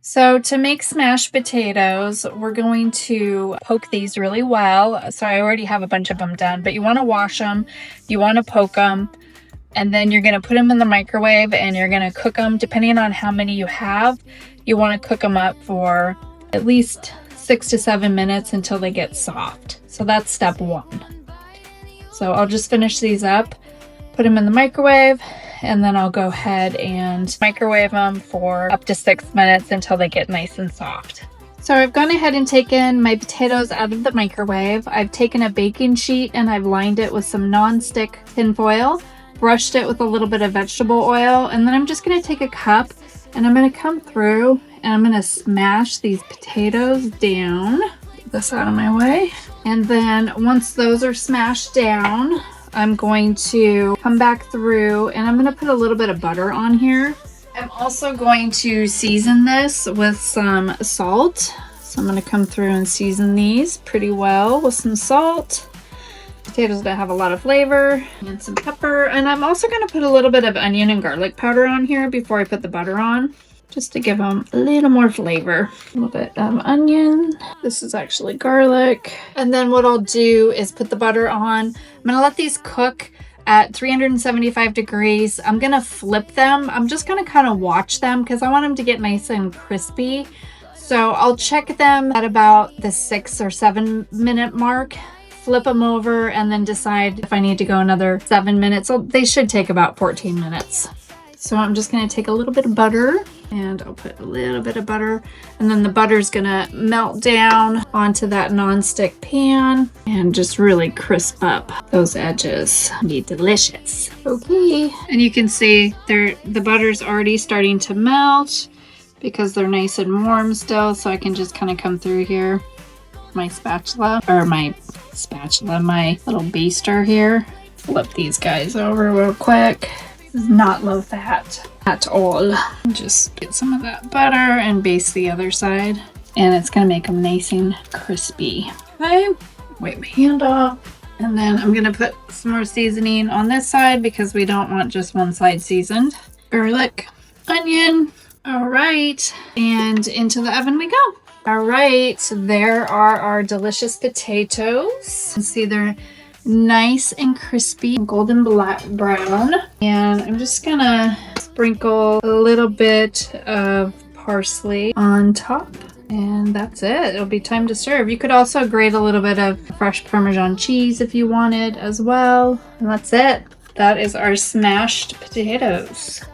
So to make smashed potatoes, we're going to poke these really well. So I already have a bunch of them done, but you want to wash them, you want to poke them, and then you're going to put them in the microwave and you're going to cook them. Depending on how many you have, you want to cook them up for at least 6 to 7 minutes until they get soft. So that's step one. So I'll just finish these up, put them in the microwave, and then I'll go ahead and microwave them for up to 6 minutes until they get nice and soft. So I've gone ahead and taken my potatoes out of the microwave. I've taken a baking sheet and I've lined it with some non-stick tin foil, brushed it with a little bit of vegetable oil, and then I'm just going to take a cup and I'm going to come through and I'm going to smash these potatoes down. Get this out of my way. And then once those are smashed down, I'm going to come back through and I'm going to put a little bit of butter on here. I'm also going to season this with some salt. So I'm going to come through and season these pretty well with some salt. Potatoes that have a lot of flavor, and some pepper. And I'm also going to put a little bit of onion and garlic powder on here before I put the butter on, just to give them a little more flavor. A little bit of onion. This is actually garlic. And then what I'll do is put the butter on. I'm gonna let these cook at 375 degrees. I'm gonna flip them. I'm just gonna kind of watch them because I want them to get nice and crispy. So I'll check them at about the 6 or 7 minute mark, flip them over, and then decide if I need to go another 7 minutes. So they should take about 14 minutes. So I'm just going to take a little bit of butter and I'll put a little bit of butter, and then the butter's going to melt down onto that non-stick pan and just really crisp up those edges. Be delicious. Okay, and you can see the butter's already starting to melt because they're nice and warm still. So I can just kind of come through here, my little baster here. Flip these guys over real quick. Is not low fat at all. Just get some of that butter and baste the other side, and it's gonna make them nice and crispy. Okay, wipe my hand off, and then I'm gonna put some more seasoning on this side because we don't want just one side seasoned. Garlic, onion. All right, and into the oven we go. All right, so there are our delicious potatoes. You can see they're nice and crispy, golden brown. And I'm just gonna sprinkle a little bit of parsley on top, and that's it. It'll be time to serve. You could also grate a little bit of fresh Parmesan cheese if you wanted as well. And that's it. That is our smashed potatoes.